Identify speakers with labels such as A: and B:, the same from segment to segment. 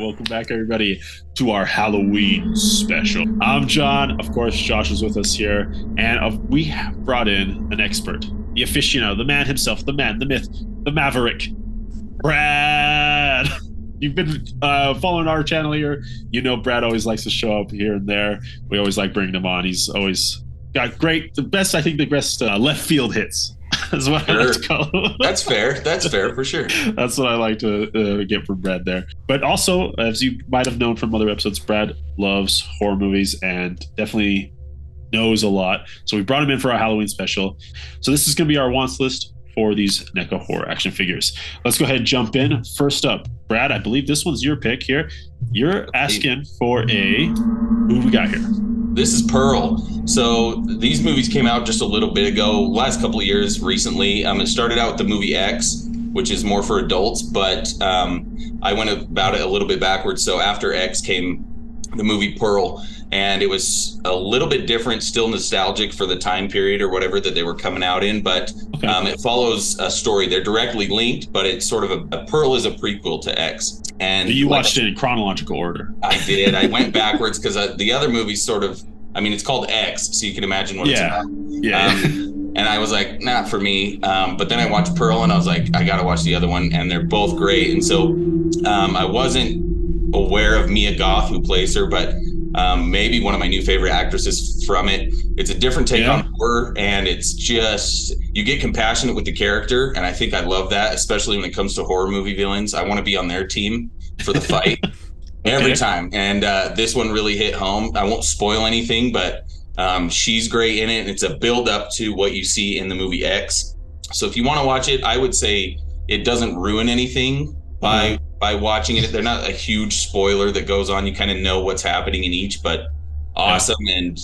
A: welcome back, everybody, to our Halloween special. I'm John. Of course, Josh is with us here, and we have brought in an expert, the aficionado, the man himself, the man, the myth, the maverick, Brad. You've been following our channel here. You know Brad always likes to show up here and there. We always like bringing him on. He's always got the best left field hits. That's what I like to call it.
B: That's fair for sure.
A: That's what I like to get from Brad there. But also, as you might have known from other episodes, Brad loves horror movies and definitely knows a lot. So we brought him in for our Halloween special. So this is going to be our wants list for these Neca horror action figures. Let's go ahead and jump in. First up, Brad, I believe this one's your pick here. You're asking for who do we got here?
B: This is Pearl. So these movies came out just a little bit ago, last couple of years recently. It started out with the movie X, which is more for adults, but I went about it a little bit backwards. So after X came the movie Pearl, and it was a little bit different, still nostalgic for the time period or whatever that they were coming out in, but it follows a story. They're directly linked, but it's sort of a Pearl is a prequel to X. And
A: you watched it in chronological order.
B: I did. I went backwards because the other movie it's called X, so you can imagine what it's about. And I was like, not for me. But then I watched Pearl, and I was like, I got to watch the other one, and they're both great. And so I wasn't aware of Mia Goth, who plays her, but maybe one of my new favorite actresses from it. It's a different take on horror, and it's just, you get compassionate with the character, and I think I love that, especially when it comes to horror movie villains. I want to be on their team for the fight every time, and this one really hit home. I won't spoil anything, but she's great in it, and it's a build up to what you see in the movie X. So if you want to watch it, I would say it doesn't ruin anything by watching it. They're not a huge spoiler that goes on. You kind of know what's happening in each, but awesome. And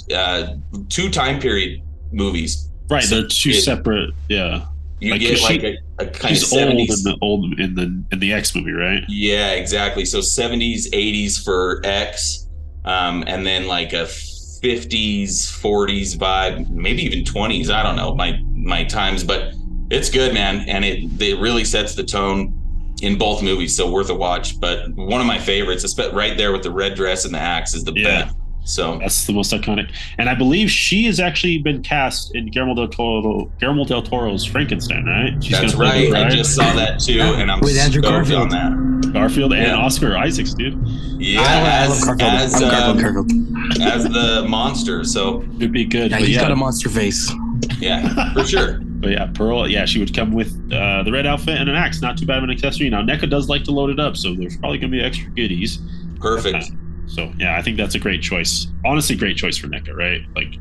B: two time period movies.
A: Right, so they're two separate. Yeah,
B: you get like a kind of 70s.
A: Old in the X movie, right?
B: Yeah, exactly. So 70s, 80s for X, and then like a 50s, 40s vibe, maybe even 20s. I don't know my times, but it's good, man, and it really sets the tone in both movies, so worth a watch. But one of my favorites, right there with the red dress and the axe, is the best. So
A: that's the most iconic. And I believe she has actually been cast in Guillermo del Toro's Frankenstein, right?
B: That's right. I just saw that too, and I'm
C: with Andrew
B: Garfield on that.
A: Garfield and Oscar Isaacs, dude.
B: Yeah,
C: I love Garfield.
B: As the monster, so
A: it'd be good.
C: Yeah, he's got a monster face.
B: Yeah, for sure.
A: But yeah, Pearl, she would come with the red outfit and an axe. Not too bad of an accessory. Now, Neca does like to load it up, so there's probably going to be extra goodies.
B: Perfect.
A: So, yeah, I think that's a great choice. Honestly, great choice for Neca, right? Like,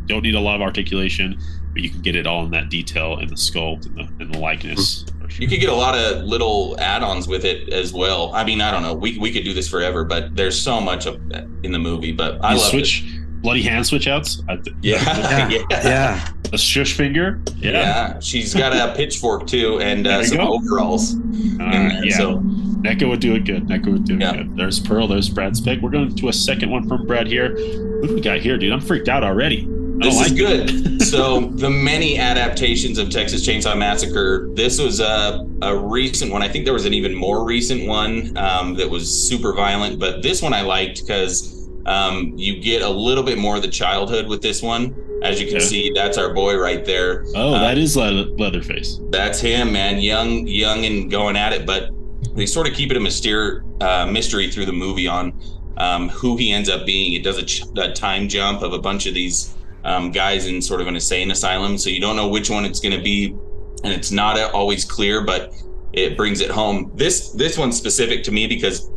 A: don't need a lot of articulation, but you can get it all in that detail and the sculpt and the likeness. For sure.
B: You could get a lot of little add-ons with it as well. I mean, I don't know. We could do this forever, but there's so much of that in the movie. But I love it.
A: Bloody hand switch outs.
B: Yeah.
A: A shush finger.
B: Yeah. She's got a pitchfork too, and some overalls.
A: So Neca would do it good. Good. There's Pearl. There's Brad's pick. We're going to a second one from Brad here. What do we got here, dude? I'm freaked out already.
B: This is good. So the many adaptations of Texas Chainsaw Massacre. This was a recent one. I think there was an even more recent one that was super violent, but this one I liked because you get a little bit more of the childhood with this one. As you can see, that's our boy right there.
A: Oh, that is Leatherface.
B: That's him, man. Young and going at it, but they sort of keep it a mystery through the movie on who he ends up being. It does a time jump of a bunch of these guys in sort of an insane asylum, so you don't know which one it's going to be, and it's not always clear, but it brings it home. This one's specific to me because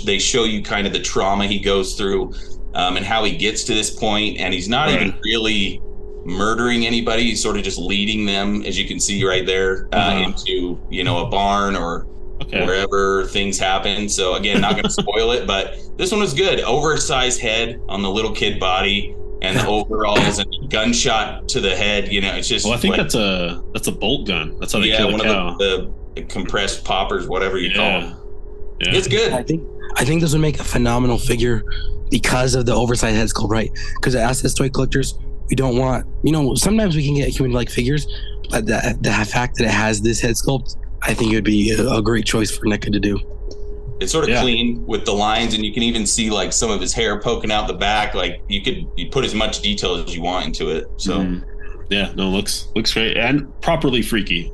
B: they show you kind of the trauma he goes through and how he gets to this point, and he's not even really murdering anybody. He's sort of just leading them, as you can see right there, into a barn or wherever things happen. So again, not going to spoil it, but this one was good. Oversized head on the little kid body and the overalls and gunshot to the head. It's just.
A: Well, I think that's a bolt gun. That's how they kill a cow.
B: Of the compressed poppers, whatever you call them. Yeah. It's good.
C: I think this would make a phenomenal figure because of the oversized head sculpt, right? Because as toy collectors, we don't want, sometimes we can get human-like figures, but the fact that it has this head sculpt, I think it would be a great choice for Neca to do.
B: It's sort of clean with the lines, and you can even see like some of his hair poking out the back. Like you put as much detail as you want into it. So
A: yeah, no, looks great and properly freaky.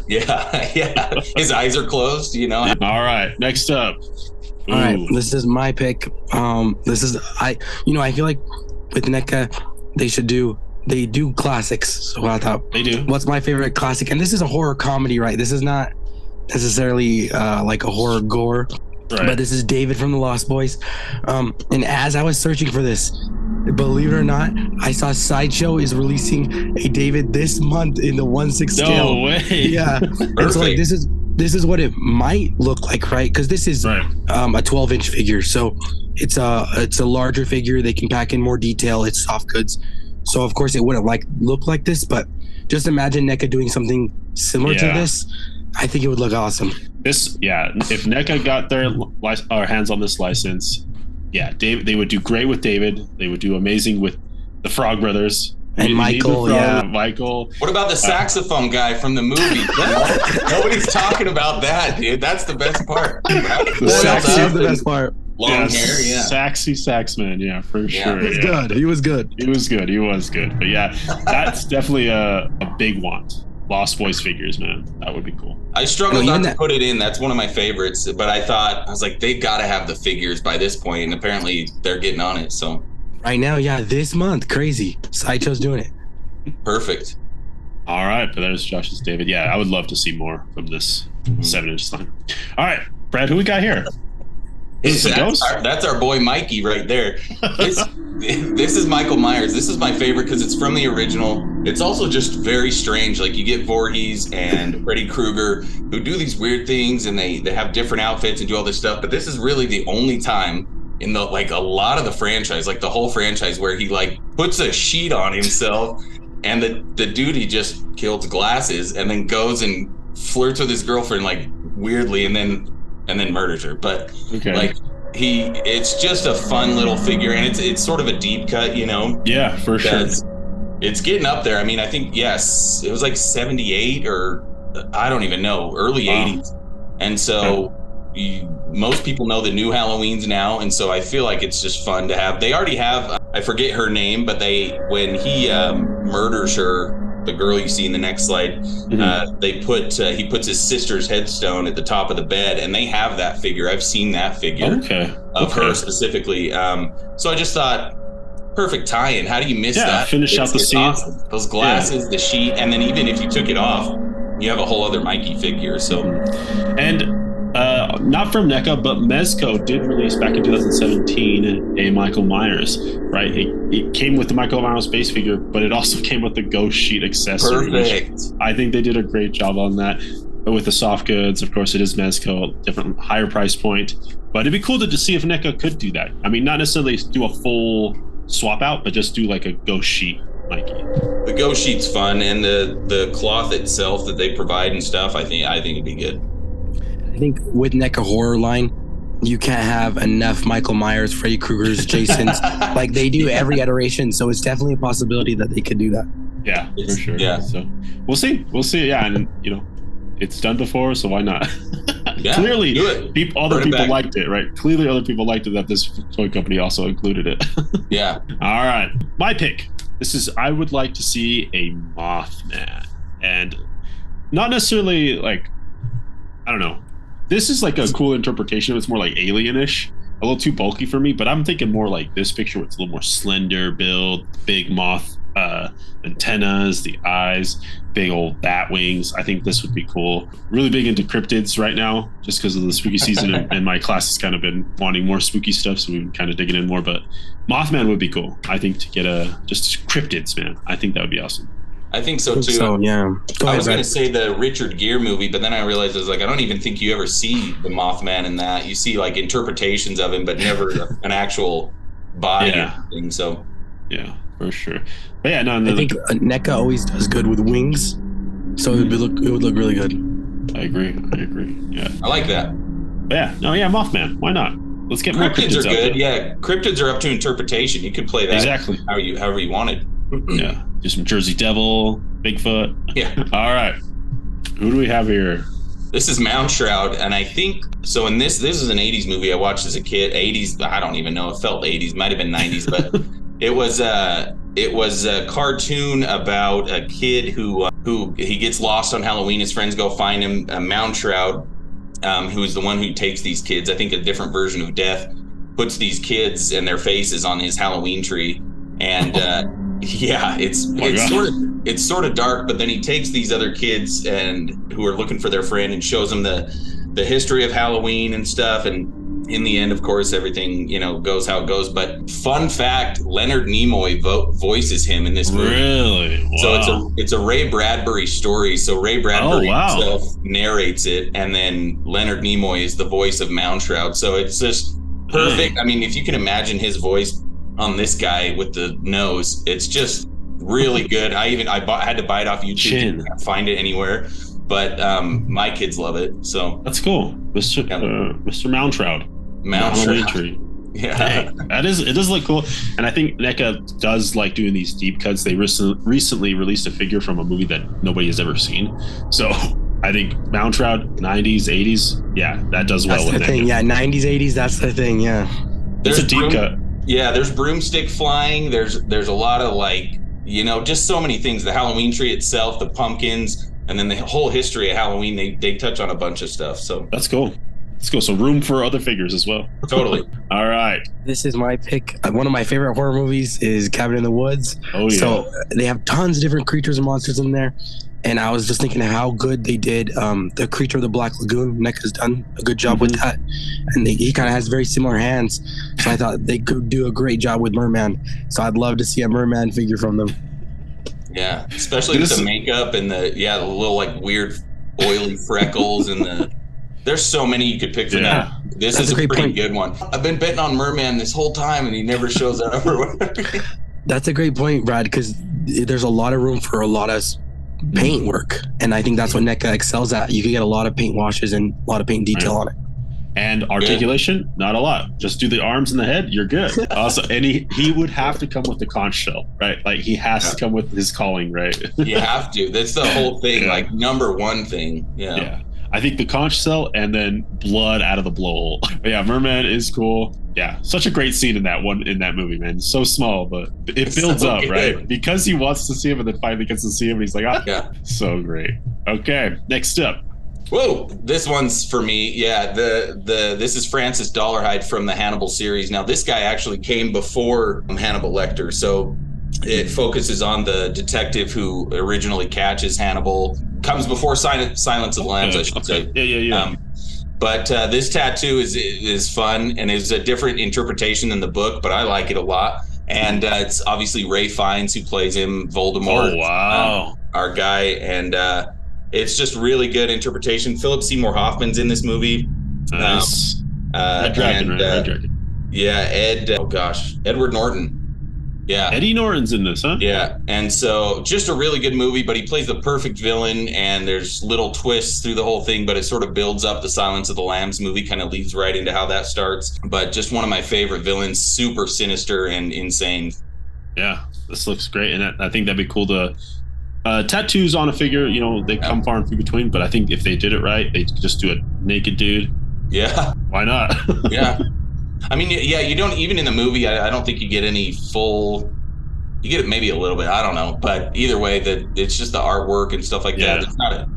B: yeah. His eyes are closed, you know.
A: All right, next up.
C: All right, this is my pick. I feel like with NECA, they do classics. So I thought
A: they do. What's
C: my favorite classic? And this is a horror comedy, right? This is not necessarily like a horror gore, right. But this is David from the Lost Boys. And as I was searching for this, believe it or not, I saw Sideshow is releasing a David this month in the 1/6 scale.
A: No way.
C: Yeah. And so like this is what it might look like, right? Because this is a 12-inch figure, so it's a larger figure. They can pack in more detail. It's soft goods, so of course it wouldn't look like this. But just imagine NECA doing something similar to this. I think it would look awesome. If NECA got their hands on this license, David, they would do great with David. They would do amazing with the Frog Brothers. And Michael,
A: Michael.
B: What about the saxophone guy from the movie? Nobody's talking about that, dude. That's the best part.
C: The best part.
B: Long hair,
A: Saxy Saxman, for sure.
C: He was good. He was
A: good. But that's definitely a big want. Lost Boys figures, man. That would be cool.
B: I struggled not to put it in. That's one of my favorites. But I was like, they've got to have the figures by this point, and apparently they're getting on it. So
C: right now, this month, crazy. Sideshow's doing it.
B: Perfect.
A: All right, but there's Josh's David. Yeah, I would love to see more from this 7-inch line. All right, Brad, who we got here?
B: That's our boy Mikey right there. This is Michael Myers. This is my favorite because it's from the original. It's also just very strange. Like you get Voorhees and Freddy Krueger who do these weird things, and they have different outfits and do all this stuff. But this is really the only time in a lot of the franchise, like the whole franchise, where he like puts a sheet on himself, and the dude he just kills glasses and then goes and flirts with his girlfriend like weirdly, and then murders her. But it's just a fun little figure, and it's sort of a deep cut, you know.
A: Yeah, for sure.
B: It's getting up there. I mean, I think it was like 78 or I don't even know, early 80s. And so most people know the new Halloweens now, and so I feel like it's just fun to have. They already have, I forget her name, but when he murders her, the girl you see in the next slide, he puts his sister's headstone at the top of the bed, and they have that figure. I've seen that figure of her specifically. So I just thought, perfect tie-in. How do you miss that?
A: Finish out the scene.
B: Awesome. Those glasses, the sheet, and then even if you took it off, you have a whole other Mikey figure. So,
A: and not from NECA, but Mezco did release back in 2017 a Michael Myers, right? It came with the Michael Myers base figure, but it also came with the ghost sheet accessory.
B: Perfect.
A: I think they did a great job on that. But with the soft goods, of course, it is Mezco, different, higher price point. But it'd be cool to see if NECA could do that. I mean, not necessarily do a full swap out, but just do like a ghost sheet Mikey.
B: The ghost sheet's fun, and the cloth itself that they provide and stuff, I think it'd be good.
C: I think with NECA horror line, you can't have enough Michael Myers, Freddy Krueger's, Jason's. Like they do every iteration, so it's definitely a possibility that they could do that.
A: Yeah, for sure.
B: Yeah.
A: So we'll see. Yeah, and it's done before, so why not?
B: Yeah,
A: clearly, other people
B: liked
A: it, right? Clearly, other people liked it that this toy company also included it.
B: Yeah.
A: All right, my pick. I would like to see a Mothman, and not necessarily like, I don't know. This is like a cool interpretation. It's more like alien-ish, a little too bulky for me, but I'm thinking more like this picture where it's a little more slender build, big moth antennas, the eyes, big old bat wings. I think this would be cool. Really big into cryptids right now, just because of the spooky season, and my class has kind of been wanting more spooky stuff, so we've been kind of digging in more. But Mothman would be cool. I think to get just cryptids, man. I think that would be awesome.
B: I think so too.
C: So, yeah.
B: I was going to say the Richard Gere movie, but then I realized I don't even think you ever see the Mothman in that. You see like interpretations of him, but never an actual body or thing. So
A: yeah, for sure. But yeah, no.
C: I think NECA always does good with wings, so it would look really good.
A: I agree. Yeah,
B: I like that.
A: But yeah, Mothman. Why not? Let's get more cryptids
B: are good. Yeah, cryptids are up to interpretation. You could play that
A: exactly
B: however you wanted.
A: Yeah, do some Jersey Devil, Bigfoot.
B: Yeah.
A: All right. Who do we have here?
B: This is Mount Shroud, and I think so. In this is an '80s movie I watched as a kid. '80s, I don't even know. It felt '80s, might have been '90s, but it was a cartoon about a kid who he gets lost on Halloween. His friends go find him. Mount Shroud, who is the one who takes these kids. I think a different version of Death puts these kids and their faces on his Halloween tree, and it's sort of dark, but then he takes these other kids and who are looking for their friend and shows them the history of Halloween and stuff. And in the end, of course, everything, goes how it goes. But fun fact, Leonard Nimoy voices him in this movie.
A: Really? Wow.
B: So it's a Ray Bradbury story. So Ray Bradbury himself narrates it, and then Leonard Nimoy is the voice of Mount Shroud. So it's just perfect. I mean, if you can imagine his voice on this guy with the nose, it's just really good. I had to buy it off YouTube. Can't find it anywhere, but my kids love it. So
A: that's cool, Mr. Mount Shroud.
B: Mount Shroud.
A: Yeah, dang, it does look cool, and I think Neca does like doing these deep cuts. They recently released a figure from a movie that nobody has ever seen, so I think Mount Shroud, 90s, 80s, yeah, that does well.
C: That's the thing, yeah, 90s, 80s, that's the thing, yeah.
B: There's
A: a deep cut.
B: Yeah, there's broomstick flying. There's a lot of just so many things. The Halloween tree itself, the pumpkins, and then the whole history of Halloween. They touch on a bunch of stuff. So
A: that's cool. Let's go. So room for other figures as well.
B: Totally.
A: All right.
C: This is my pick. One of my favorite horror movies is Cabin in the Woods.
A: Oh yeah.
C: So they have tons of different creatures and monsters in there. And I was just thinking how good they did the Creature of the Black Lagoon. Neca's done a good job with that. And he kind of has very similar hands. So I thought they could do a great job with Merman. So I'd love to see a Merman figure from them.
B: Yeah, especially with the makeup and the little like weird oily freckles and there's so many you could pick from that. This is a pretty good one. I've been betting on Merman this whole time and he never shows up or whatever.
C: That's a great point, Brad, because there's a lot of room for a lot of paint work, and I think that's what Neca excels at. You can get a lot of paint washes and a lot of paint detail on it.
A: And articulation, not a lot. Just do the arms and the head, you're good. Also, and he would have to come with the conch shell, right? Like he has to come with his calling, right?
B: You have to. That's the whole thing. Like number one thing. Yeah.
A: I think the conch shell and then blood out of the blowhole. But yeah, Merman is cool. Yeah, such a great scene in that movie, man. So small, but it builds up, right? Because he wants to see him and then finally gets to see him. And he's like, so great. Okay, next up.
B: Whoa, this one's for me. Yeah, this is Francis Dollarhide from the Hannibal series. Now, this guy actually came before Hannibal Lecter, so it focuses on the detective who originally catches Hannibal. Comes before Silence of the Lambs, I should say.
A: Yeah.
B: But this tattoo is fun and is a different interpretation than the book, but I like it a lot. And it's obviously Ray Fiennes who plays him, Voldemort.
A: Oh, wow.
B: Our guy. And it's just really good interpretation. Philip Seymour Hoffman's in this movie.
A: Nice. Red Dragon.
B: Yeah, Edward Norton. Yeah.
A: Eddie Norton's in this, huh?
B: Yeah. And so just a really good movie, but he plays the perfect villain and there's little twists through the whole thing, but it sort of builds up. The Silence of the Lambs movie kind of leads right into how that starts. But just one of my favorite villains, super sinister and insane.
A: Yeah, this looks great. And I think that'd be cool to tattoos on a figure, they come far and few between, but I think if they did it right, they could just do a naked dude.
B: Yeah.
A: Why not?
B: Yeah. I mean, yeah, you don't, even in the movie, I don't think you get any full, you get it maybe a little bit, I don't know, but either way, that it's just the artwork and stuff like that. It's not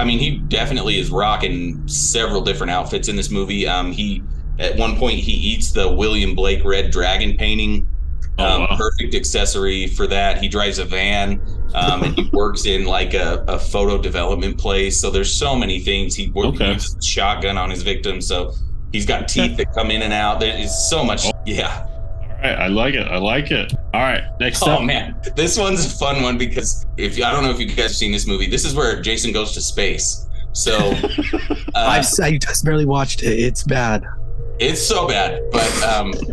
B: he definitely is rocking several different outfits in this movie. At one point he eats the William Blake Red Dragon painting. Perfect accessory for that. He drives a van and he works in like a photo development place. So there's so many things. He uses a shotgun on his victims. So he's got teeth that come in and out. There's so much. Yeah.
A: All right. I like it. All right. Next up.
B: Oh, man. This one's a fun one because I don't know if you guys have seen this movie. This is where Jason goes to space. So
C: I just barely watched it. It's bad.
B: It's so bad. But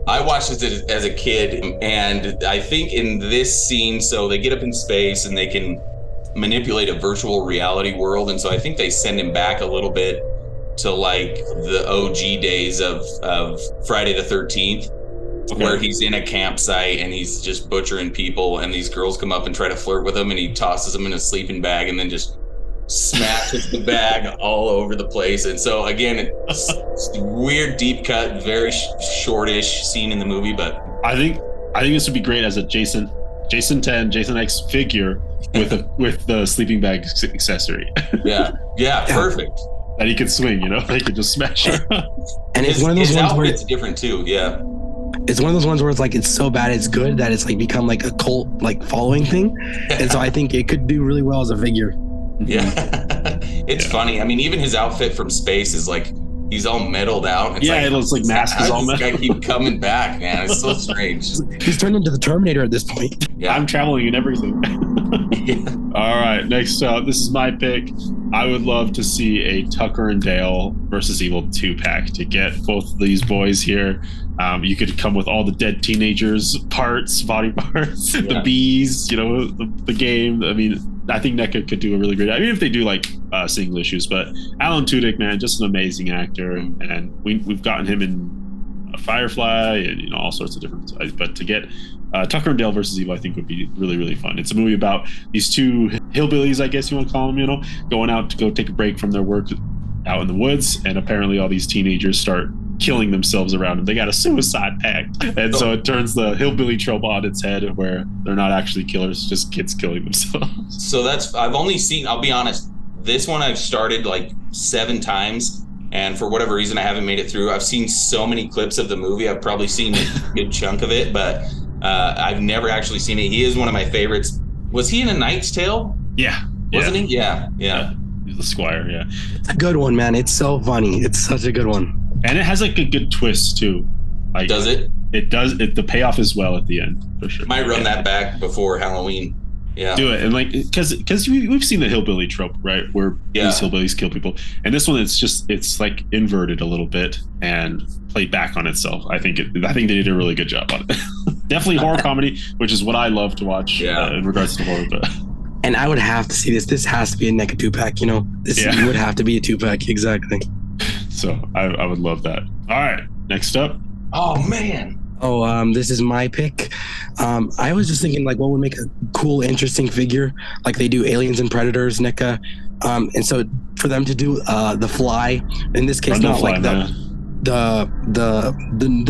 B: I watched it as a kid. And I think in this scene, so they get up in space and they can manipulate a virtual reality world. And so I think they send him back a little bit to like the OG days of Friday the 13th, where he's in a campsite and he's just butchering people and these girls come up and try to flirt with him and he tosses them in a sleeping bag and then just smashes the bag all over the place. And so again, it's weird deep cut, very shortish scene in the movie, but
A: I think this would be great as a Jason 10, Jason X figure with the sleeping bag accessory.
B: Yeah, perfect.
A: That he could swing, they could just smash her.
C: And it's one of those ones where
B: it's different too. Yeah.
C: It's one of those ones where it's like, it's so bad it's good that it's like become like a cult like following thing. And so I think it could do really well as a figure.
B: Yeah. It's funny. I mean, even his outfit from space is like, he's all metaled out. It's
A: it looks like mask is all metal.
B: This guy keep coming back, man. It's so strange.
C: He's turned into the Terminator at this point.
A: Yeah. I'm traveling in everything. All right, next up, this is my pick. I would love to see a Tucker and Dale versus Evil 2-pack to get both of these boys here. You could come with all the dead teenagers body parts, the bees, the game. I mean, I think NECA could do a really great. I mean, if they do like single issues, but Alan Tudyk, man, just an amazing actor, and we've gotten him in Firefly and all sorts of different. But to get Tucker and Dale versus Evil, I think would be really, really fun. It's a movie about these two hillbillies, I guess you want to call them, going out to go take a break from their work out in the woods, and apparently all these teenagers start killing themselves around them. They got a suicide pact, and so it turns the hillbilly trope on its head, where they're not actually killers, just kids killing themselves.
B: So I've only seen, I'll be honest, this one I've started like 7 times, and for whatever reason I haven't made it through. I've seen so many clips of the movie. I've probably seen a good chunk of it, but I've never actually seen it. He is one of my favorites. Was he in A Knight's Tale?
A: Yeah.
B: Wasn't he? Yeah.
A: He's the squire, yeah.
C: It's a good one, man. It's so funny. It's such a good one.
A: And it has like a good twist too. Like,
B: does it?
A: It does. The payoff is well at the end, for sure.
B: Might run that back before Halloween. Yeah. Do
A: it. And like, because we've seen the hillbilly trope, right? Where these hillbillies kill people. And this one, it's like inverted a little bit and played back on itself. I think they did a really good job on it. Definitely horror comedy, which is what I love to watch in regards to horror. But.
C: And I would have to see this. This has to be a NECA 2-pack, This would have to be a 2-pack, exactly.
A: So I would love that. All right, next up.
B: Oh, man.
C: This is my pick. I was just thinking, like, what would make a cool, interesting figure, like they do Aliens and Predators, NECA. And so for them to do the Fly, in this case, not like the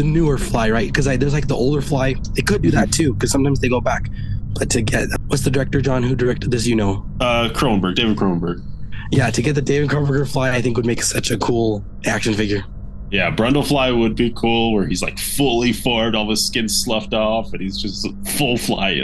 C: newer Fly, right? Because there's like the older Fly. They could do that too, because sometimes they go back. But to get, what's the director, John, who directed this?
A: David Cronenberg.
C: Yeah, to get the David Cronenberg Fly, I think would make such a cool action figure.
A: Yeah, Brundlefly would be cool, where he's like fully formed, all his skin sloughed off, and he's just full fly,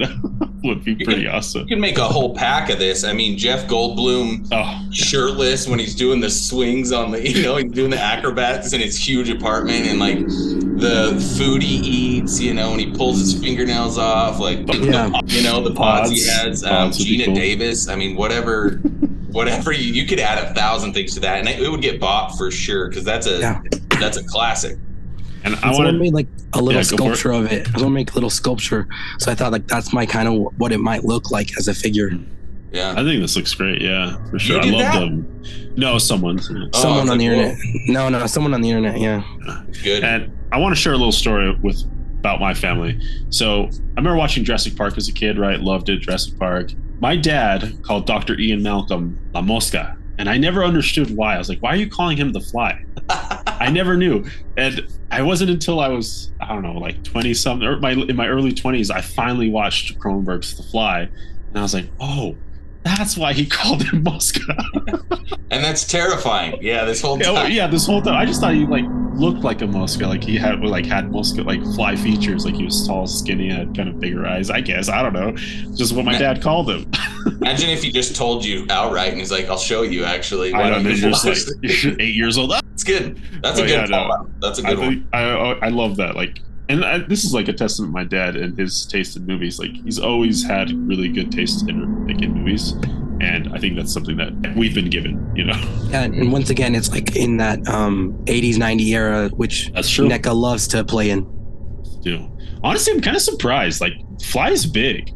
A: would be pretty awesome.
B: You can make a whole pack of this. I mean, Jeff Goldblum shirtless when he's doing the swings on the, he's doing the acrobats in his huge apartment, and like the food he eats, when he pulls his fingernails off, like, the pods he has, Gina Davis. I mean, whatever you could add 1,000 things to that, and it would get bought for sure, because that's a classic.
A: And I want to
C: make like a little sculpture of it. I want to make a little sculpture, so I thought like that's my kind of what it might look like as a figure.
B: Yeah,
A: I think this looks great. Yeah, for sure. I love them. No, someone
C: on the internet. No, someone on the internet. Yeah,
B: good.
A: And I want to share a little story about my family. So I remember watching Jurassic Park as a kid. Right, loved it. Jurassic Park. My dad called Dr. Ian Malcolm La Mosca, and I never understood why. I was like, why are you calling him the Fly? I never knew. And I wasn't until I was, I don't know, like 20-something, or in my early 20s, I finally watched Cronenberg's The Fly, and I was like, oh, that's why he called him Mosca.
B: And that's terrifying. Yeah, this whole time.
A: Yeah, this whole time. I just thought he like looked like a Mosca, like he had Mosca like fly features, like he was tall, skinny, had kind of bigger eyes. I guess, I don't know, just what my dad called him.
B: Imagine if he just told you outright, and he's like, "I'll show you." Actually,
A: I don't know. You're just like 8 years old.
B: It's good. That's a good call. That's a good one.
A: I love that. Like, and this is like a testament to my dad and his taste in movies. Like, he's always had really good taste in movies, and I think that's something that we've been given.
C: Yeah, and once again, it's like in that 80s, 90s era, which NECA loves to play in.
A: Honestly, I'm kind of surprised. Like, Fly is big.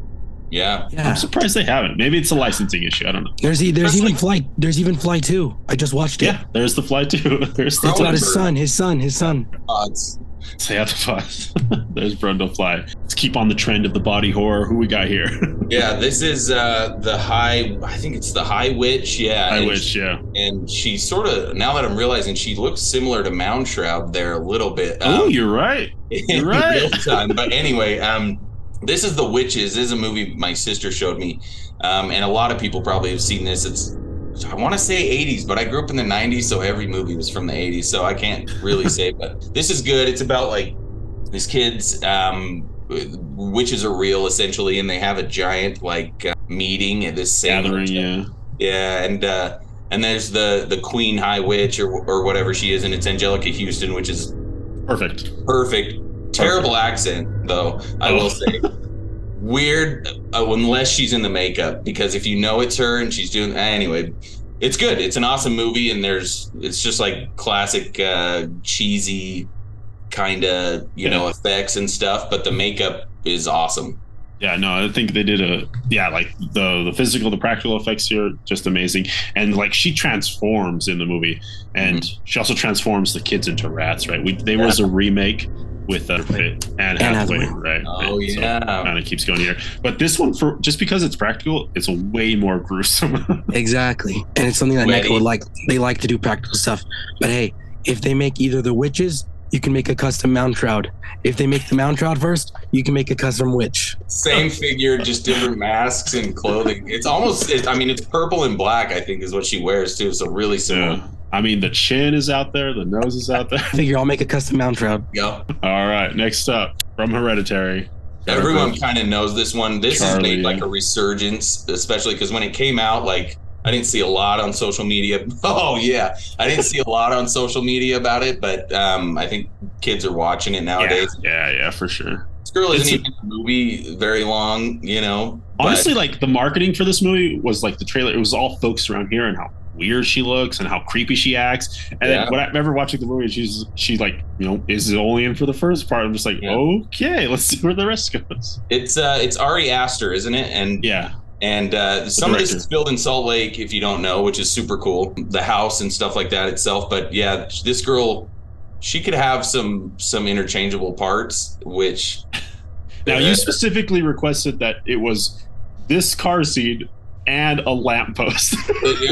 B: Yeah.
A: I'm surprised they haven't. Maybe it's a licensing issue. I don't know.
C: There's even Fly. There's even Fly 2. I just watched it.
A: Yeah, there's the Fly 2.
C: That's about his son.
B: Odds.
A: Stay out the box. There's Brundlefly. Let's keep on the trend of the body horror. Who we got here?
B: Yeah, this is the High. I think it's the High Witch. Yeah,
A: High Witch. Yeah,
B: and she sort of. Now that I'm realizing, she looks similar to Mound Shroud there a little bit.
A: Oh, you're right. You're right.
B: In real time. But anyway, this is The Witches. This is a movie my sister showed me, and a lot of people probably have seen this. It's, I want to say 80s, but I grew up in the 90s, so every movie was from the 80s, so I can't really say. But this is good. It's about like these kids, witches are real essentially, and they have a giant like meeting at this
A: gathering.
B: Yeah, and there's the Queen High Witch or whatever she is, and it's Angelica Houston, which is
A: perfect.
B: Terrible accent though, I will say. Weird unless she's in the makeup, because if you know it's her and she's doing anyway, it's good. It's an awesome movie, and it's just like classic cheesy kind of effects and stuff, but the makeup is awesome.
A: Yeah, no, I think they did like the physical, the practical effects here, just amazing. And like she transforms in the movie, and she also transforms the kids into rats, right? There was a remake with Anne Hathaway, right?
B: Oh, right? Yeah.
A: So kind of keeps going here. But this one, for just because it's practical, it's way more gruesome.
C: Exactly. And it's something that Neca would like. They like to do practical stuff. But hey, if they make either the witches, you can make a custom Mound Shroud. If they make the Mound Shroud first, you can make a custom witch.
B: Same figure, just different masks and clothing. It's almost, it's purple and black, I think, is what she wears too. So really similar.
A: Yeah. I mean, the chin is out there, the nose is out there.
C: I figure I'll make a custom Mound Shroud.
B: Yeah.
A: All right, next up, from Hereditary.
B: Everyone kind of knows this one. This has made like a resurgence, especially because when it came out, like I didn't see a lot on social media. Oh yeah, I didn't see a lot on social media about it, but I think kids are watching it nowadays.
A: Yeah, for sure.
B: This girl isn't even in the movie very long,
A: Honestly, like the marketing for this movie was like the trailer. It was all focused around here and how weird she looks and how creepy she acts. And then when I remember watching the movie, she like, is only in for the first part. I'm just like, okay, let's see where the rest goes.
B: It's Ari Aster, isn't it? And some of this is filmed in Salt Lake, if you don't know, which is super cool. The house and stuff like that itself. But yeah, this girl, she could have some interchangeable parts, which.
A: Now you specifically requested that it was this car scene and a lamppost.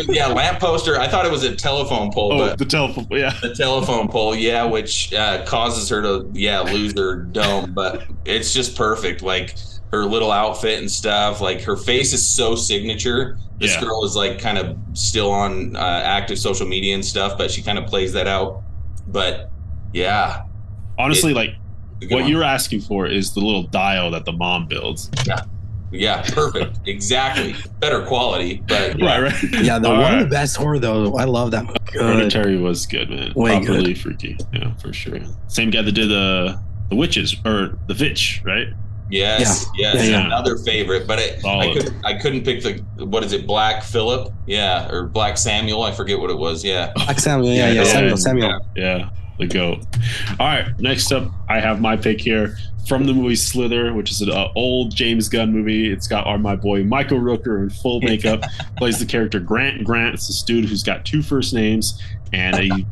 B: Yeah, lampposter. I thought it was a telephone pole. But
A: the telephone, yeah.
B: The telephone pole, yeah, which causes her to, lose her dome. But it's just perfect. Like her little outfit and stuff. Like her face is so signature. This girl is like kind of still on active social media and stuff, but she kind of plays that out. But yeah.
A: Honestly, what you're asking for is the little dial that the mom builds.
B: Yeah, perfect. Exactly. Better quality, but
A: right.
C: Yeah, one of the best horror though. I love that movie.
A: Hereditary was good, man. Properly freaky. Yeah, for sure. Same guy that did the Witches or the Witch, right?
B: Yes. Another favorite, but I couldn't pick what is it, Black Phillip? Yeah, or Black Samuel. I forget what it was. Yeah.
C: Black Samuel. Samuel.
A: Yeah. The goat. All right, next up, I have my pick here from the movie Slither, which is an old James Gunn movie. It's got my boy Michael Rooker in full makeup, plays the character Grant. Grant, it's this dude who's got two first names, and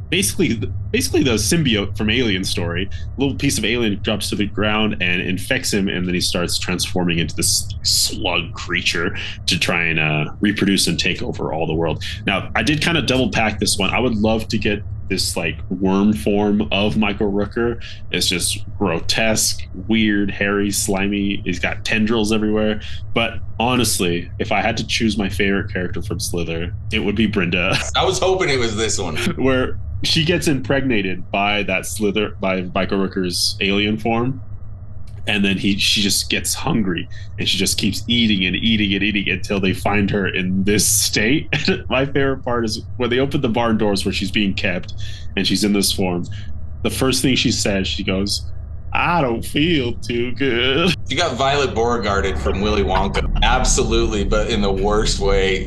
A: basically the symbiote from Alien story. A little piece of alien drops to the ground and infects him, and then he starts transforming into this slug creature to try and reproduce and take over all the world. Now, I did kind of double pack this one. I would love to get this like worm form of Michael Rooker. It's just grotesque, weird, hairy, slimy. He's got tendrils everywhere. But honestly, if I had to choose my favorite character from Slither, it would be Brenda.
B: I was hoping it was this one.
A: Where she gets impregnated by Michael Rooker's alien form. And then she just gets hungry and she just keeps eating until they find her in this state. My favorite part is when they open the barn doors where she's being kept and she's in this form. The first thing she says, she goes, "I don't feel too good."
B: You got Violet Beauregarded from Willy Wonka. Absolutely, but in the worst way.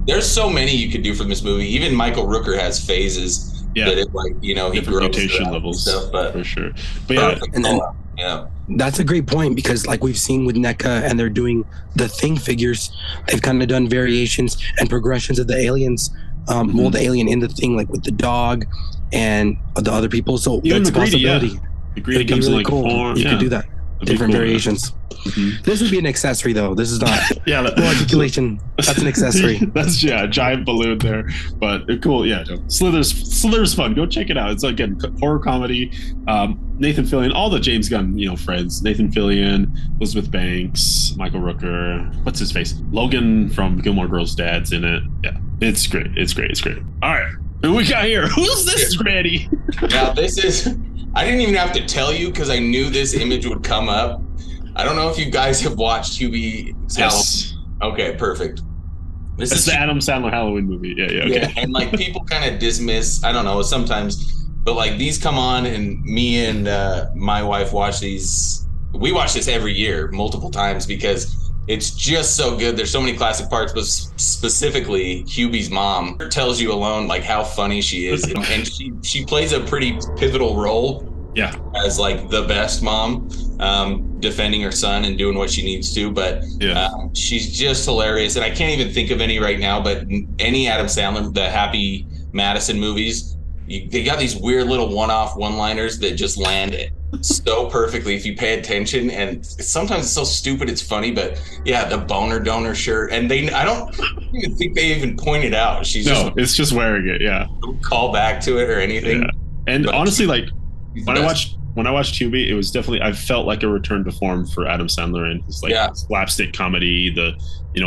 B: There's so many you could do from this movie. Even Michael Rooker has phases that it he grows
A: mutation levels stuff, but for sure. But
C: that's a great point, because like we've seen with NECA and they're doing the Thing figures, they've kind of done variations and progressions of the aliens mold the alien in the thing, like with the dog and the other people. So
A: even
C: that's a possibility.
A: Yeah. The greedy comes
C: really
A: in like
C: cool.
A: form.
C: You could do that. Different variations.
A: Mm-hmm.
C: This would be an accessory, though. This is not full articulation. That's an accessory.
A: That's a giant balloon there, but cool. Yeah, Slither's fun. Go check it out. It's again horror comedy. Nathan Fillion, all the James Gunn friends. Nathan Fillion, Elizabeth Banks, Michael Rooker. What's his face? Logan from Gilmore Girls' dad's in it. Yeah, it's great. It's great. All right, who we got here? Who's this, Granny?
B: Now this is. I didn't even have to tell you because I knew this image would come up. I don't know if you guys have watched Hubie's
A: Yes.
B: Halloween. Okay, perfect.
A: This is the Adam Sandler Halloween movie. Yeah, okay.
B: Yeah, and like people kind of dismiss, I don't know, sometimes, but like these come on and me and my wife watch these. We watch this every year, multiple times because it's just so good. There's so many classic parts, but specifically Hubie's mom tells you alone like how funny she is, and she plays a pretty pivotal role.
A: Yeah,
B: as like the best mom, defending her son and doing what she needs to. But she's just hilarious, and I can't even think of any right now. But any Adam Sandler, the Happy Madison movies, they got these weird little one-off one-liners that just land so perfectly if you pay attention. And sometimes it's so stupid it's funny, but yeah, the boner donor shirt, and I don't even think they even point it out.
A: It's just wearing it. Yeah,
B: don't call back to it or anything.
A: Yeah. And but honestly, like when I watched Hubie, it was definitely, I felt like a return to form for Adam Sandler and his slapstick comedy, the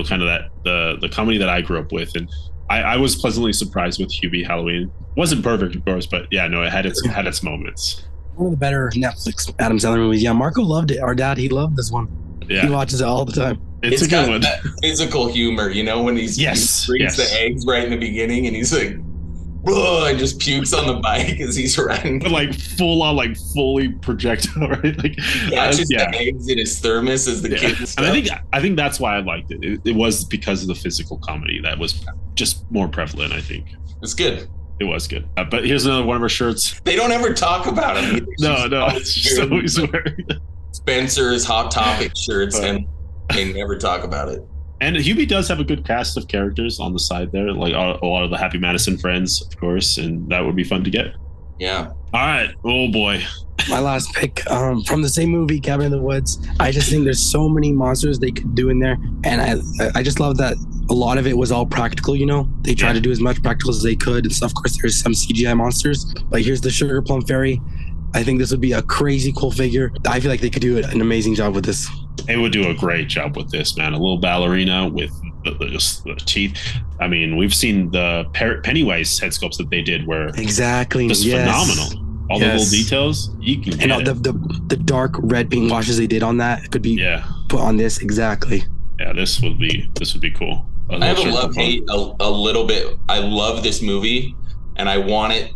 A: kind of that the comedy that I grew up with. And I was pleasantly surprised with Hubie Halloween. Wasn't perfect, of course, but yeah, no, it had its moments.
C: One of the better Netflix Adam Sandler movies. Yeah, Marco loved it. Our dad, he loved this one. Yeah. He watches it all the time.
A: It's a good one.
B: That physical humor, when he brings the eggs right in the beginning and he's like, and just pukes on the bike as he's riding.
A: But like fully projectile, right? Like
B: catches the eggs in his thermos as the kid.
A: And I think that's why I liked it. It was because of the physical comedy that was just more prevalent, I think.
B: It's good.
A: It was good. But here's another one of our shirts.
B: They don't ever talk about him.
A: No, it's just always wearing
B: Spencer's Hot Topic shirts, and they never talk about it.
A: And Hubie does have a good cast of characters on the side there, like a lot of the Happy Madison friends, of course, and that would be fun to get.
B: Yeah.
A: All right. Oh, boy.
C: My last pick from the same movie, Cabin in the Woods. I just think there's so many monsters they could do in there. And I just love that a lot of it was all practical, They tried to do as much practical as they could. And so, of course, there's some CGI monsters. But here's the Sugar Plum Fairy. I think this would be a crazy cool figure. I feel like they could do an amazing job with this.
A: They would do a great job with this, man. A little ballerina with the teeth. I mean, we've seen the Pennywise head sculpts that they did where
C: exactly
A: just phenomenal. All the little details you can get.
C: And the dark red paint washes they did on that could be put on this exactly.
A: Yeah, this would be cool.
B: I have a love-hate a little bit. I love this movie, and I want it.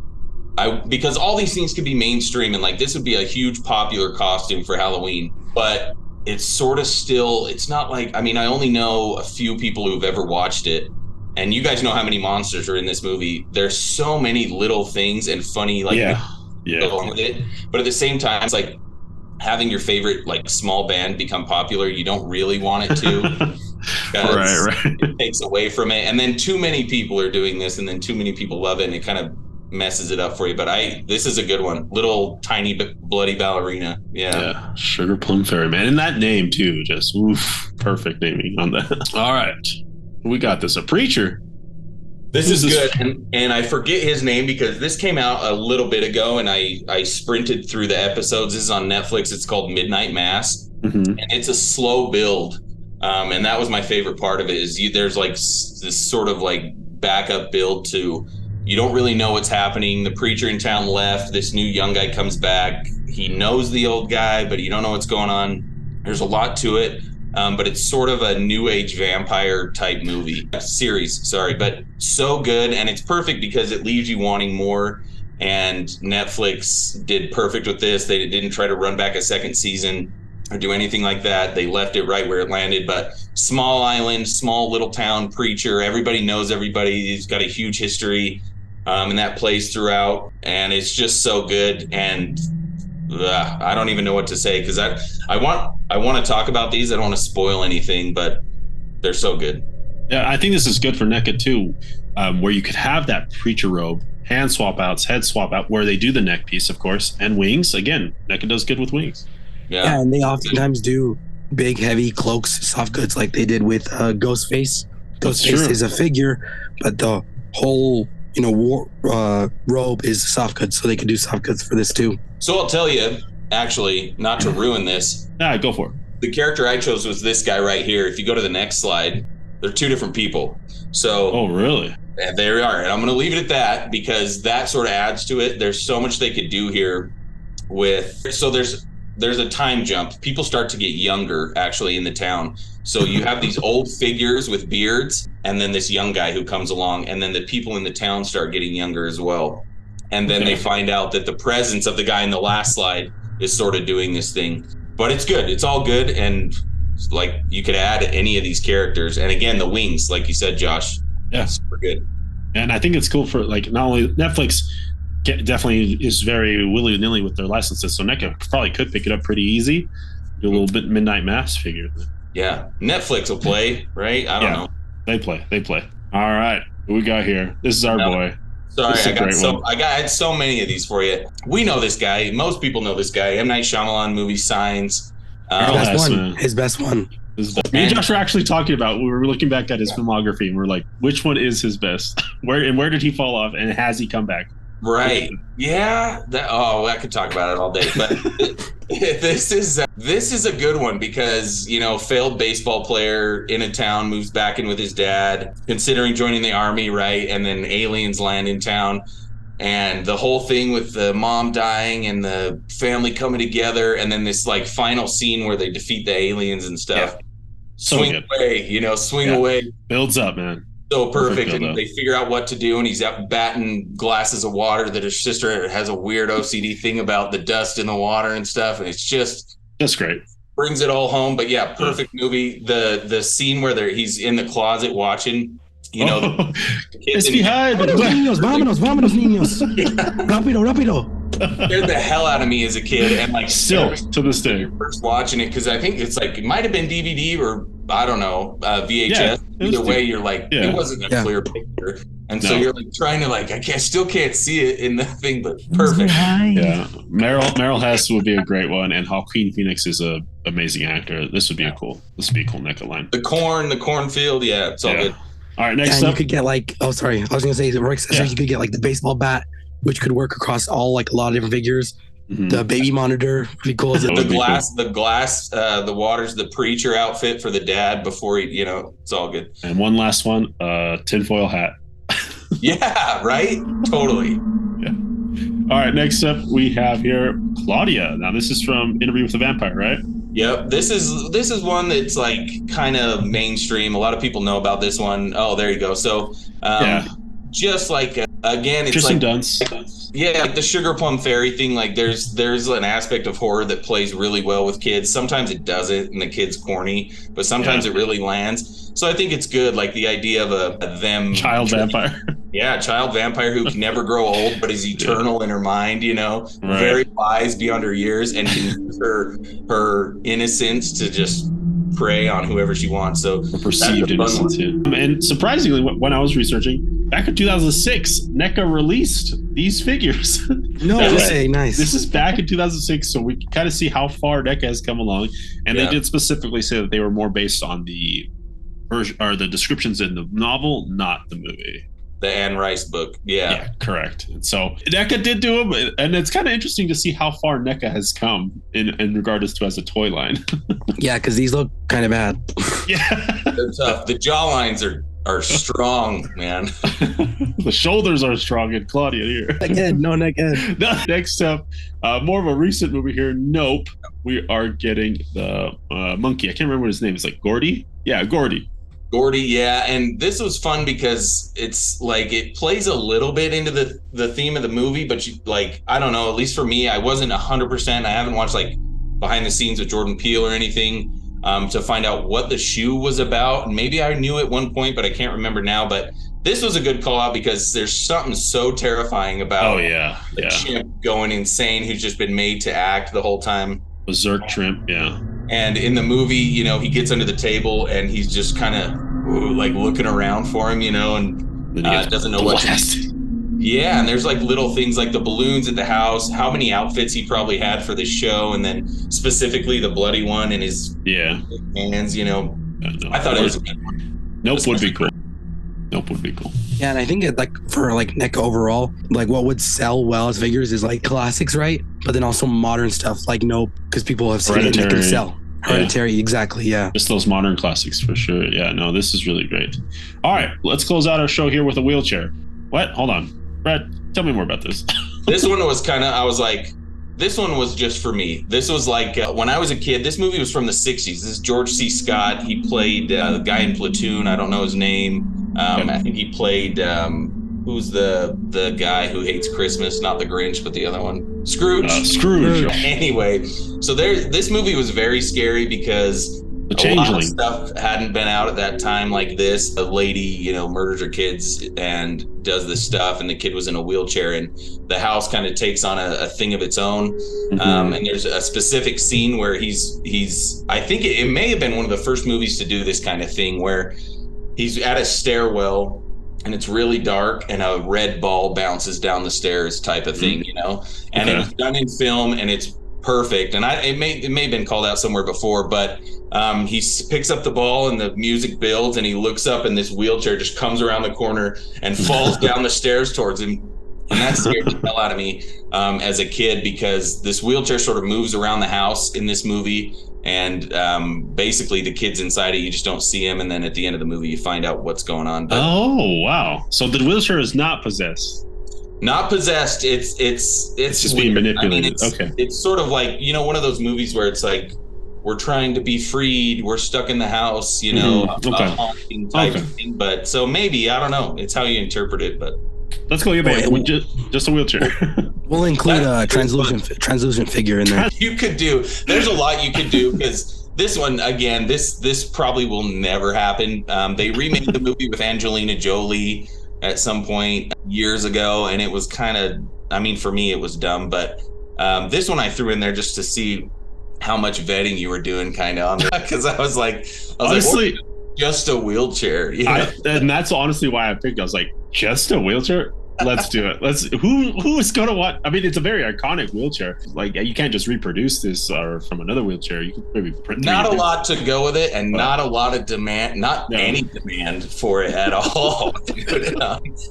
B: Because all these things could be mainstream, and like this would be a huge popular costume for Halloween, but it's sort of still, it's not like, I only know a few people who've ever watched it, and you guys know how many monsters are in this movie. There's so many little things and funny, like, along with it. But at the same time, it's like having your favorite, like, small band become popular. You don't really want it to.
A: Right.
B: It takes away from it. And then too many people are doing this, and then too many people love it, and it kind of messes it up for you. But this is a good one. Little tiny bloody ballerina. Yeah.
A: Sugar Plum Fairy, man. And that name too, just perfect naming on that. All right, we got this. A preacher.
B: This is good. And I forget his name because this came out a little bit ago, and I sprinted through the episodes. This is on Netflix. It's called Midnight Mass, and it's a slow build. And that was my favorite part of it. Is there's like this sort of like backup build to. You don't really know what's happening. The preacher in town left. This new young guy comes back. He knows the old guy, but you don't know what's going on. There's a lot to it, but it's sort of a new age vampire type series, but so good. And it's perfect because it leaves you wanting more. And Netflix did perfect with this. They didn't try to run back a second season or do anything like that. They left it right where it landed. But small island, small little town preacher. Everybody knows everybody. He's got a huge history. And that plays throughout, and it's just so good. And I don't even know what to say because I want to talk about these. I don't want to spoil anything, but they're so good.
A: Yeah, I think this is good for Neca too. where you could have that preacher robe, hand swap outs, head swap out, where they do the neck piece, of course, and wings. Again, Neca does good with wings.
C: Yeah, and they oftentimes do big, heavy cloaks, soft goods, like they did with Ghostface. Ghostface is a figure, but the whole robe is soft goods, so they could do soft goods for this too.
B: So I'll tell you, actually, not to ruin this.
A: Go for it.
B: The character I chose was this guy right here. If you go to the next slide, they're two different people. So,
A: oh, really?
B: There we are. And I'm going to leave it at that because that sort of adds to it. There's so much they could do here so there's a time jump. People start to get younger actually in the town. So you have these old figures with beards and then this young guy who comes along, and then the people in the town start getting younger as well. And then they find out that the presence of the guy in the last slide is sort of doing this thing. But it's good. It's all good. And like you could add any of these characters. And again, the wings, like you said, Josh.
A: Yeah.
B: Super good.
A: And I think it's cool for like not only Netflix definitely is very willy-nilly with their licenses. So Neca probably could pick it up pretty easy. Do a little bit Midnight Mass figure.
B: Yeah. Netflix will play, right? I don't know.
A: They play. All right. What we got here? This is our boy.
B: Sorry, I had so many of these for you. We know this guy. Most people know this guy. M. Night Shyamalan movie Signs.
C: His best one.
A: Me and Josh were actually talking about, we were looking back at his filmography and we're like, which one is his best? Where did he fall off? And has he come back?
B: Right. Yeah. I could talk about it all day. But this is a good one because, failed baseball player in a town moves back in with his dad, considering joining the army, right? And then aliens land in town. And the whole thing with the mom dying and the family coming together. And then this like final scene where they defeat the aliens and stuff.
A: Yeah.
B: Swing away.
A: Builds up, man.
B: So perfect. And they figure out what to do. And he's out batting glasses of water that his sister has a weird OCD thing about the dust in the water and stuff. And it's just
A: great.
B: Brings it all home. But yeah, perfect movie. The scene where he's in the closet watching,
A: it's behind.
C: Vámonos, niños. Rápido.
B: Scared the hell out of me as a kid, and like
A: still to this day.
B: First watching it because I think it's like it might have been DVD or I don't know VHS. Either way, you're like it wasn't a clear picture, and so you're like trying to like I still can't see it in the thing, but perfect.
A: Yeah, Meryl Hess would be a great one, and Joaquin Phoenix is a amazing actor. This would be a cool Neca line.
B: The cornfield, it's all good.
A: All right, next up.
C: You could get like, I was going to say, you could get like the baseball bat, which could work across all like a lot of different figures. Mm-hmm. The baby monitor, pretty cool.
B: The water's the preacher outfit for the dad before he, it's all good.
A: And one last one, tinfoil hat.
B: Yeah, right? Totally.
A: Yeah. All right, next up we have here Claudia. Now this is from Interview with the Vampire, right?
B: Yep. This is one that's like kind of mainstream. A lot of people know about this one. Oh, there you go. So just like again, it's
A: Tristan
B: like
A: Dunst.
B: Yeah, like the Sugar Plum Fairy thing. Like there's an aspect of horror that plays really well with kids. Sometimes it doesn't, and the kid's corny, but sometimes it really lands. So I think it's good. Like the idea of a
A: child vampire.
B: Yeah, child vampire who can never grow old, but is eternal in her mind. Very wise beyond her years, and can use her innocence to just prey on whoever she wants. So
A: perceived innocence. And surprisingly, when I was researching, back in 2006, NECA released these figures.
C: No way, nice.
A: This is back in 2006, so we can kind of see how far NECA has come along. And they did specifically say that they were more based on the version or the descriptions in the novel, not the movie.
B: The Anne Rice book. Yeah,
A: correct. And so NECA did do them, and it's kind of interesting to see how far NECA has come in regards to as a toy line.
C: Yeah, because these look kind of bad.
A: Yeah,
B: they're tough. The jawlines are strong, man.
A: The shoulders are strong in Claudia here.
C: Again, no NECA.
A: Next up, more of a recent movie here. Nope. We are getting the monkey. I can't remember what his name is. Like Gordy? Yeah, Gordy.
B: Gordy, yeah, and this was fun because it's like it plays a little bit into the theme of the movie, but I don't know, at least for me, I wasn't 100%. I haven't watched like behind the scenes with Jordan Peele or anything to find out what the shoe was about. And maybe I knew at one point, but I can't remember now. But this was a good call out because there's something so terrifying about the chimp going insane who's just been made to act the whole time.
A: Berserk chimp, yeah.
B: And in the movie, he gets under the table and he's just kind of like looking around for him, and Doesn't know what to do. Yeah, and there's like little things like the balloons at the house, how many outfits he probably had for the show, and then specifically the bloody one in his hands, you know. No, I thought it was a good one.
A: Nope would be cool. Nope would be cool.
C: Yeah, and I think like for like Neca overall, like what would sell well as figures is like classics, right? But then also modern stuff like Nope, because people have seen it and it can sell. Hereditary, exactly, yeah.
A: Just those modern classics for sure. Yeah, no, this is really great. All right, let's close out our show here with a wheelchair. What? Hold on. Brad, tell me more about this.
B: This one was I was like, this one was just for me. This was like, when I was a kid, this movie was from the 60s. This is George C. Scott. He played the guy in Platoon. I don't know his name. I think he played, who's the guy who hates Christmas? Not the Grinch, but the other one. Scrooge.
A: Scrooge.
B: Anyway, so this movie was very scary because a lot of stuff hadn't been out at that time like this. A lady, you know, murders her kids and does this stuff, and the kid was in a wheelchair, and the house kind of takes on a thing of its own. And there's a specific scene where he's I think it may have been one of the first movies to do this kind of thing, where he's at a stairwell and it's really dark and a red ball bounces down the stairs type of thing, you know, and it's done in film and it's perfect. And it may have been called out somewhere before, but he picks up the ball and the music builds and he looks up and this wheelchair just comes around the corner and falls down the stairs towards him. And that scared the hell out of me as a kid, because this wheelchair sort of moves around the house in this movie. And basically the kid's inside it, you just don't see him. And then at the end of the movie, you find out what's going on. But,
A: oh, wow. So the wheelchair is not possessed.
B: Not possessed. It's
A: just being manipulated.
B: I mean, it's sort of like, you know, one of those movies where it's like, we're trying to be freed, we're stuck in the house, you know, a haunting type of thing. But so maybe, I don't know, it's how you interpret it. But
A: let's go, just a wheelchair.
C: We'll include a translucent figure in there.
B: You could do. There's a lot you could do, because this one, again, this probably will never happen. They remade the movie with Angelina Jolie at some point years ago, and it was kind of, I mean, for me, it was dumb. But this one I threw in there just to see how much vetting you were doing, kind of, because I was like, honestly, just a wheelchair. You know?
A: And that's honestly why I picked. I was like, just a wheelchair? Let's do it. Who is going to want? I mean, it's a very iconic wheelchair. Like, you can't just reproduce this from another wheelchair. You could maybe print.
B: Not a lot to go with it, and not a lot of demand. Any demand for it at all. Dude,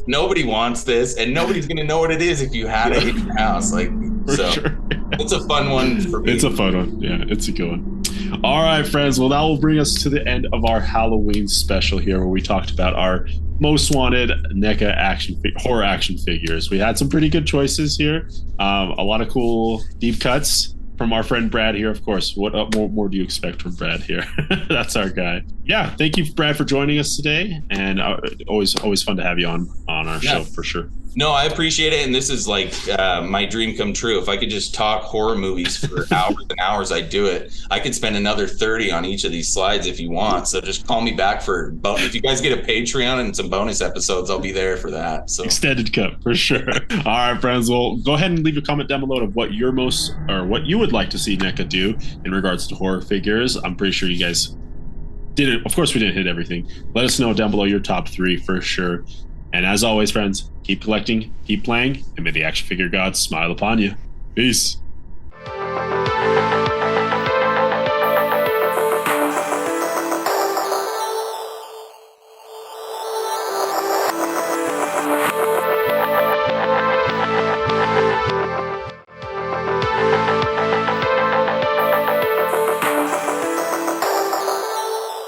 B: nobody wants this, and nobody's going to know what it is if you had it in your house. Like, sure. It's a fun one for me.
A: It's a fun one. Yeah, it's a good one. All right, friends. Well, that will bring us to the end of our Halloween special here, where we talked about our most wanted NECA horror action figures. We had some pretty good choices here. A lot of cool deep cuts from our friend Brad here, of course. What more do you expect from Brad here? That's our guy. Yeah, thank you, Brad, for joining us today, and always fun to have you on our show for sure.
B: No, I appreciate it, and this is like my dream come true. If I could just talk horror movies for hours and hours, I'd do it. I could spend another 30 on each of these slides if you want. So just call me back for if you guys get a Patreon and some bonus episodes, I'll be there for that. So
A: extended cut for sure. All right, friends. Well, go ahead and leave a comment down below of what what you would like to see NECA do in regards to horror figures. I'm pretty sure you guys didn't. Of course, we didn't hit everything. Let us know down below your top 3 for sure. And as always, friends, keep collecting, keep playing, and may the action figure gods smile upon you. Peace.